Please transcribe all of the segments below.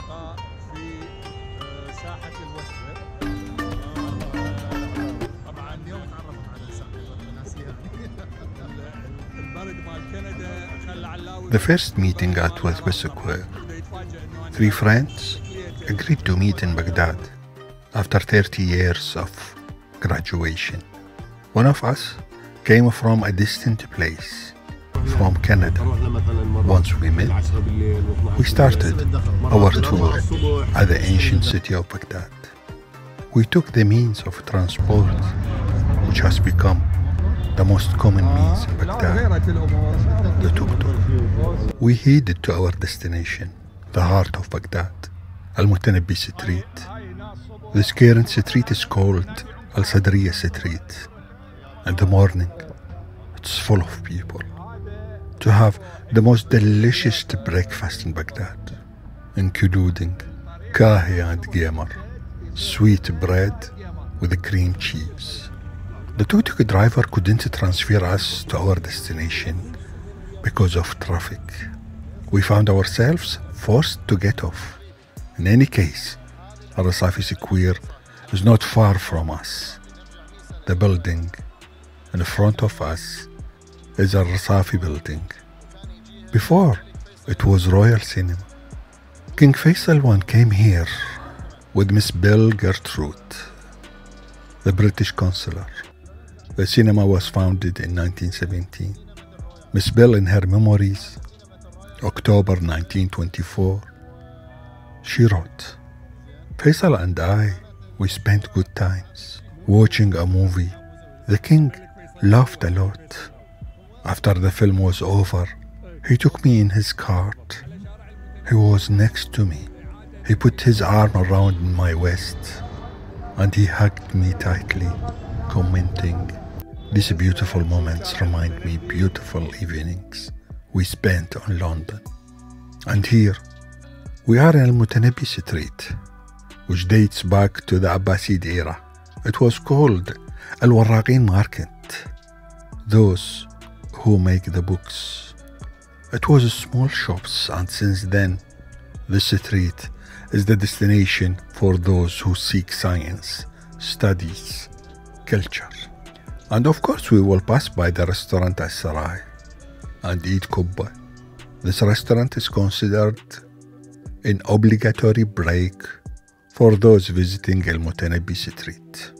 اللقاء في ساحة الوثبة. طبعا اليوم تعرفت على ساحة الوثبة ناسيها. البرد مال كندا خلى علاوي. The first meeting at Wethbe Square. 3 friends agreed to meet in Baghdad after 30 years of graduation. One of us came from a distant place, from Canada. Once we met, we started our tour at the ancient city of Baghdad. We took the means of transport, which has become the most common means in Baghdad, the tuk-tuk. We headed to our destination, the heart of Baghdad, Al-Mutanabbi Street. This current street is called Al-Sadriya Street. In the morning, it's full of people to have the most delicious breakfast in Baghdad, including kahi and gamer, sweet bread with cream cheese. The tuk-tuk driver couldn't transfer us to our destination because of traffic. We found ourselves forced to get off. In any case, Al-Rasafi Square is not far from us. The building in front of us is Al-Rasafi building. Before, it was Royal Cinema. King Faisal I came here with Miss Bill Gertrude, the British consular. The cinema was founded in 1917. Miss Bill, in her memories, October 1924, she wrote, Faisal and I, we spent good times watching a movie. The king laughed a lot. After the film was over, he took me in his cart. He was next to me. He put his arm around my waist and he hugged me tightly, commenting, these beautiful moments remind me beautiful evenings we spent in London. And here, we are in Al-Mutanabbi Street, which dates back to the Abbasid era. It was called Al-Warraqin Market, those who make the books. It was small shops, and since then, the street is the destination for those who seek science, studies, culture. And of course, we will pass by the restaurant As-Sarai and eat kubba. This restaurant is considered an obligatory break for those visiting Al-Mutanabbi Street.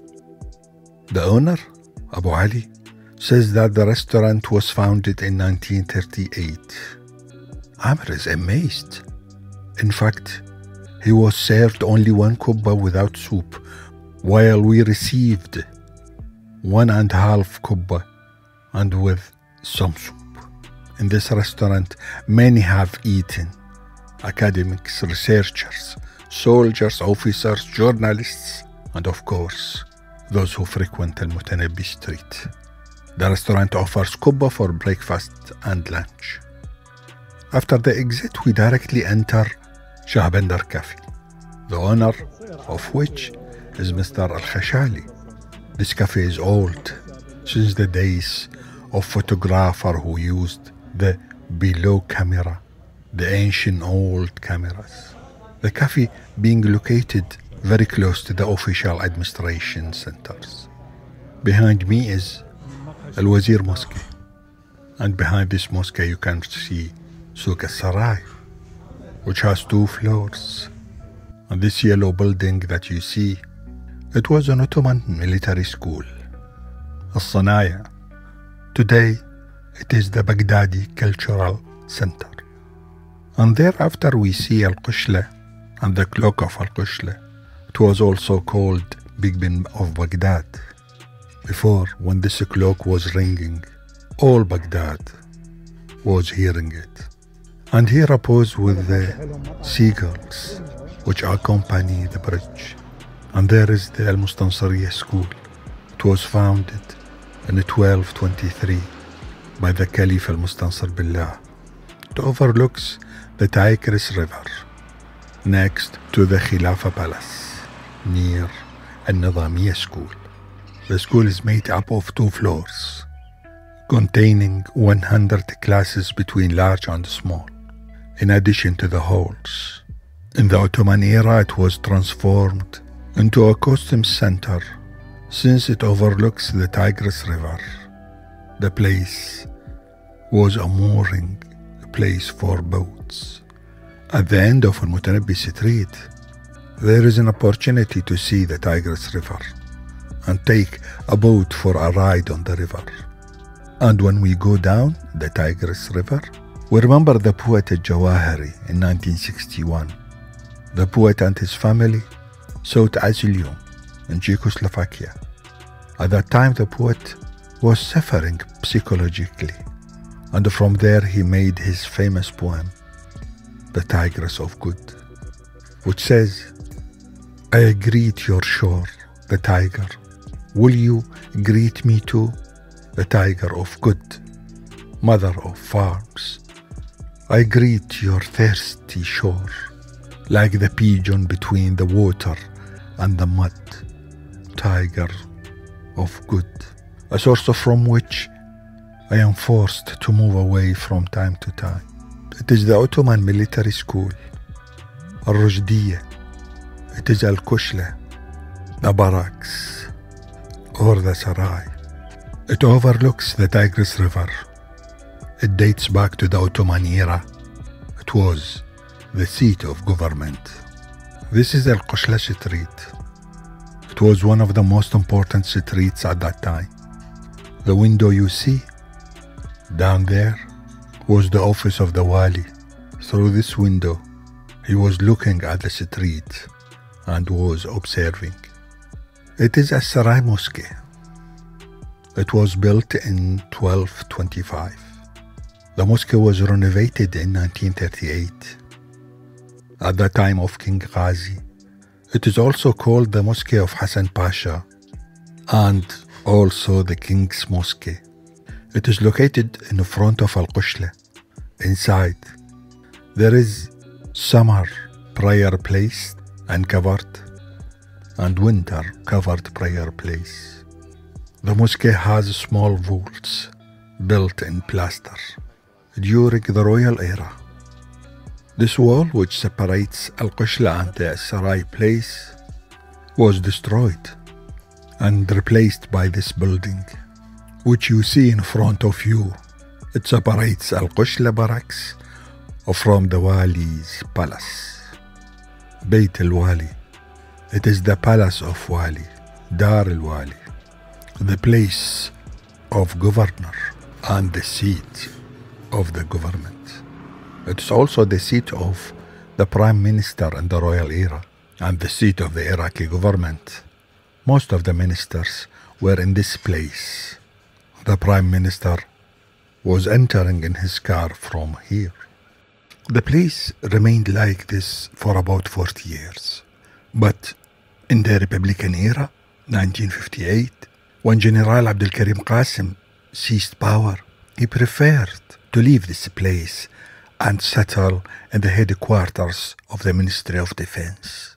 The owner, Abu Ali, says that the restaurant was founded in 1938. Amr is amazed. In fact, he was served only 1 kubba without soup, while we received 1.5 kubba and with some soup. In this restaurant, many have eaten: academics, researchers, soldiers, officers, journalists, and of course, those who frequent Al-Mutanabbi Street. The restaurant offers kubba for breakfast and lunch. After the exit, we directly enter Jabender Cafe, the owner of which is Mr. Al-Khashali. This cafe is old, since the days of photographer who used the below camera, the ancient old cameras. The cafe being located very close to the official administration centers. Behind me is Al-Wazir Mosque, and behind this mosque you can see Souk Al-Sarai, which has 2 floors. And this yellow building that you see, it was an Ottoman military school, Al-Sanaya. Today, it is the Baghdadi Cultural Center. And thereafter we see Al-Qushla and the clock of Al-Qushla. It was also called Big Ben of Baghdad. Before, when this clock was ringing, all Baghdad was hearing it. And here I pose with the seagulls, which accompany the bridge. And there is the Al-Mustansiriya school. It was founded in 1223 by the Caliph Al-Mustansir Billah. It overlooks the Tigris River, next to the Khilafa Palace, near Al-Nizamiya School. The school is made up of 2 floors, containing 100 classes between large and small. In addition to the halls, In the Ottoman era, it was transformed into a customs center since it overlooks the Tigris River. The place was a mooring place for boats. At the end of Al-Mutanabbi Street, there is an opportunity to see the Tigris River and take a boat for a ride on the river. And when we go down the Tigris River, we remember the poet Al-Jawahiri in 1961. The poet and his family sought asylum in Czechoslovakia. At that time, the poet was suffering psychologically, and from there he made his famous poem, The Tigris of Good, which says, I greet your shore, the tiger. Will you greet me too, the tiger of good, mother of farms? I greet your thirsty shore, like the pigeon between the water and the mud, tiger of good, a source from which I am forced to move away from time to time. It is the Ottoman military school, Al-Rujdiyya. It is Al-Kushla, the barracks, or the Sarai. It overlooks the Tigris River. It dates back to the Ottoman era. It was the seat of government. This is Al-Kushla Street. It was one of the most important streets at that time. The window you see down there was the office of the Wali. Through this window, he was looking at the street and was observing. It is a Sarai Mosque. It was built in 1225. The mosque was renovated in 1938 at the time of King Ghazi. It is also called the Mosque of Hassan Pasha and also the King's Mosque. It is located in front of Al-Kushla. Inside, there is summer prayer place and covered, and winter covered prayer place. The mosque has small vaults built in plaster during the royal era. This wall, which separates Al-Kushla and the Sarai place, was destroyed and replaced by this building, which you see in front of you. It separates Al-Kushla barracks from the Wali's palace. Bayt al-Wali. It is the palace of Wali, Dar al-Wali, the place of governor and the seat of the government. It is also the seat of the prime minister in the royal era and the seat of the Iraqi government. Most of the ministers were in this place. The prime minister was entering in his car from here. The place remained like this for about 40 years. But in the Republican era, 1958, when General Abdul Karim Qasim seized power, he preferred to leave this place and settle in the headquarters of the Ministry of Defense.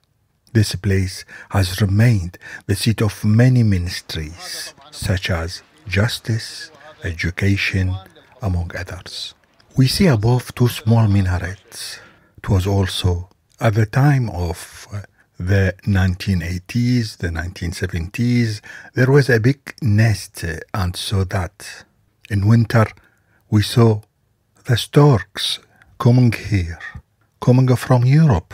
This place has remained the seat of many ministries, such as justice, education, among others. We see above two small minarets. It was also at the time of the 1980s, the 1970s, there was a big nest, and so that in winter we saw the storks coming here, coming from Europe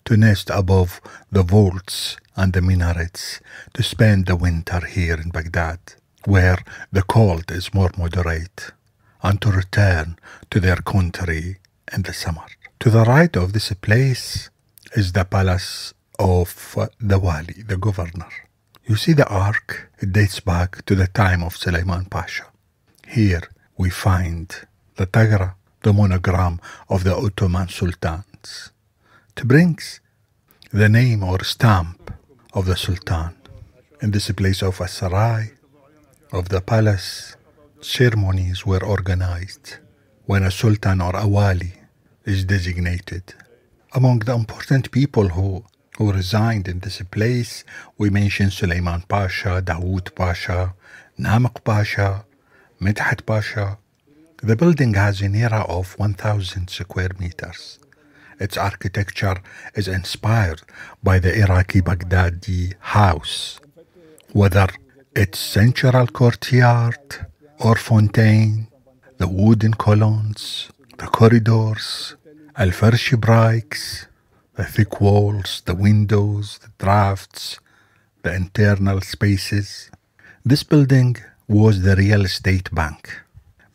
to nest above the vaults and the minarets to spend the winter here in Baghdad, where the cold is more moderate, and to return to their country in the summer. To the right of this place is the palace of the Wali, the governor. You see the ark, it dates back to the time of Suleiman Pasha. Here we find the Tagra, the monogram of the Ottoman sultans. It brings the name or stamp of the sultan. In this place of a sarai, of the palace, ceremonies were organized when a sultan or a wali is designated. Among the important people who resigned in this place, we mention Suleiman Pasha, Dawood Pasha, Namak Pasha, Midhat Pasha. The building has an area of 1,000 square meters. its architecture is inspired by the Iraqi Baghdadi house, whether its central courtyard or fontaine, the wooden columns, the corridors, al-farshi bricks, the thick walls, the windows, the drafts, the internal spaces. This building was the real estate bank.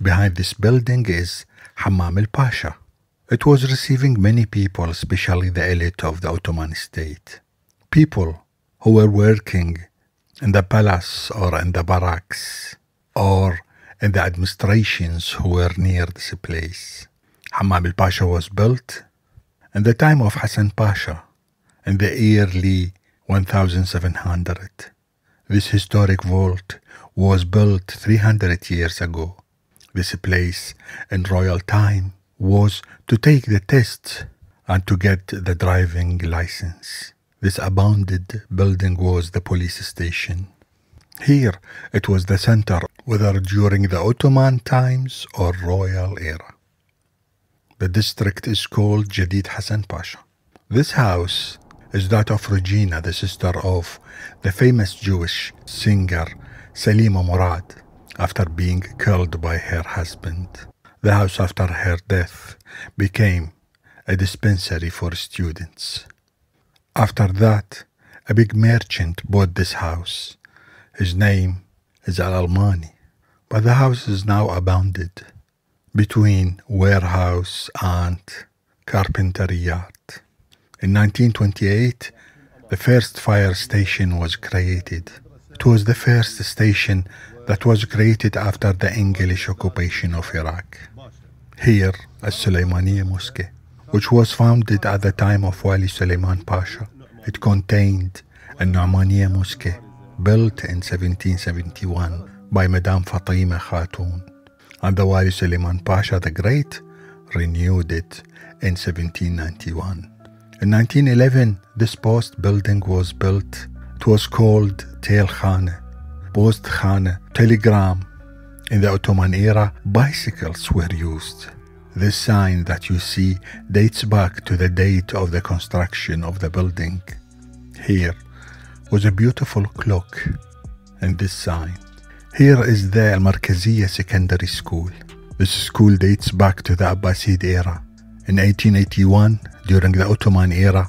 Behind this building is Hammam al-Pasha. It was receiving many people, especially the elite of the Ottoman state. People who were working in the palace or in the barracks or in the administrations who were near this place. Hammam al-Pasha was built in the time of Hassan Pasha in the early 1700. This historic vault was built 300 years ago. This place in royal time was to take the test and to get the driving license. This abandoned building was the police station. Here it was the center, whether during the Ottoman times or royal era. The district is called Jadid Hassan Pasha. This house is that of Regina, the sister of the famous Jewish singer Salima Murad, after being killed by her husband. The house after her death became a dispensary for students. After that, a big merchant bought this house. His name is Al-Almani, but the house is now abandoned between warehouse and carpentry yard. In 1928, the first fire station was created. It was the first station that was created after the English occupation of Iraq. Here, Al-Sulaymaniya Mosque, which was founded at the time of Wali Suleiman Pasha. It contained a Nu'maniya Mosque, built in 1771 by Madame Fatima Khatun, and the Wali Suleiman Pasha the Great renewed it in 1791. In 1911, this post building was built. It was called Tel Khane, Post Khane, telegram. In the Ottoman era, bicycles were used. This sign that you see dates back to the date of the construction of the building. Here was a beautiful clock in this sign. Here is the Marquezia Secondary School. This school dates back to the Abbasid era. In 1881, during the Ottoman era,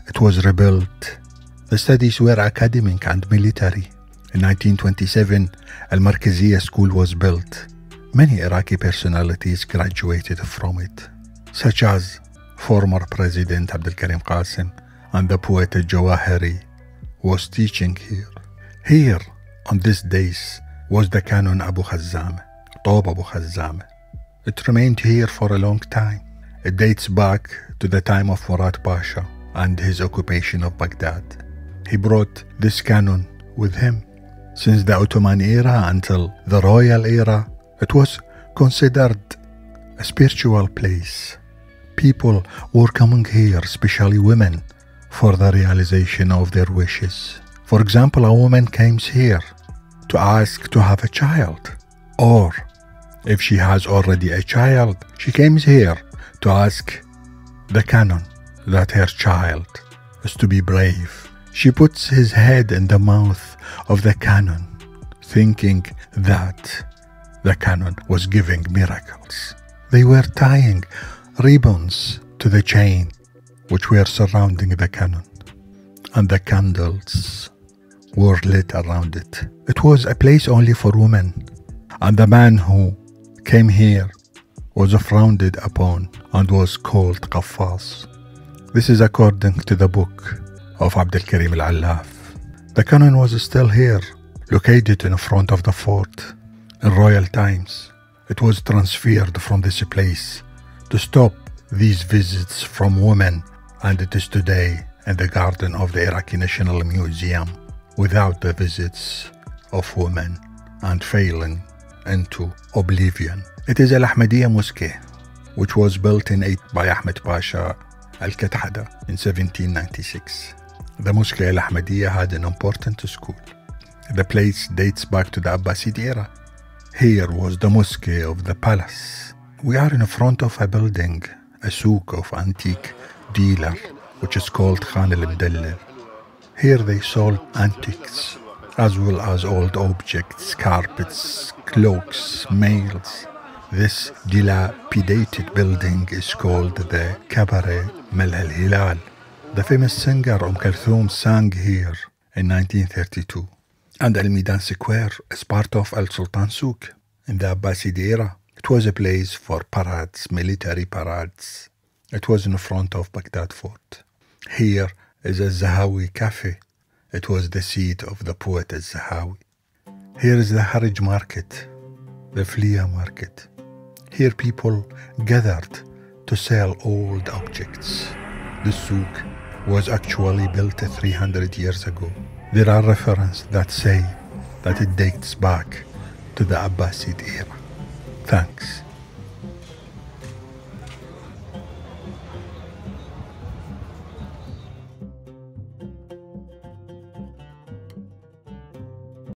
it was rebuilt. The studies were academic and military. In 1927, Al-Marquezia School was built. Many Iraqi personalities graduated from it, such as former President Abdul Karim Qasim and the poet Jawahiri was teaching here. Here, on this days, was the canon Abu Khazzam, Tob Abu Khazzam. It remained here for a long time. It dates back to the time of Murad Pasha and his occupation of Baghdad. He brought this canon with him. Since the Ottoman era until the royal era, it was considered a spiritual place. People were coming here, especially women, for the realization of their wishes. For example, a woman came here to ask to have a child, or if she has already a child, she comes here to ask the canon that her child is to be brave. She puts his head in the mouth of the canon, thinking that the canon was giving miracles. They were tying ribbons to the chain which were surrounding the canon, and the candles were lit around it. It was a place only for women, and the man who came here was frowned upon and was called Qaffas. This is according to the book of Abdul Karim al-Allaf. The canon was still here, located in front of the fort. In royal times, it was transferred from this place to stop these visits from women, and it is today in the garden of the Iraqi National Museum without the visits of women and falling into oblivion. It is Al-Ahmadiyya Mosque, which was built in 8 by Ahmed Pasha Al-Kathada in 1796. The Mosque Al-Ahmadiyya had an important school. The place dates back to the Abbasid era. Here was the mosque of the palace. We are in front of a building, a souk of antique dealer, which is called Khan al-Mdallal. Here they sold antiques, as well as old objects, carpets, cloaks, mails. This dilapidated building is called the Cabaret Mal al-Hilal. The famous singer Kulthum sang here in 1932. And Al-Midan Square is part of Al-Sultan Souk. In the Abbasid era, it was a place for parades, military parades. It was in front of Baghdad fort. Here is Al-Zahawi Cafe. It was the seat of the poet Al-Zahawi. Here is the Harij Market, the flea market. Here people gathered to sell old objects. The souk was actually built 300 years ago. There are references that say that it dates back to the Abbasid era. Thanks.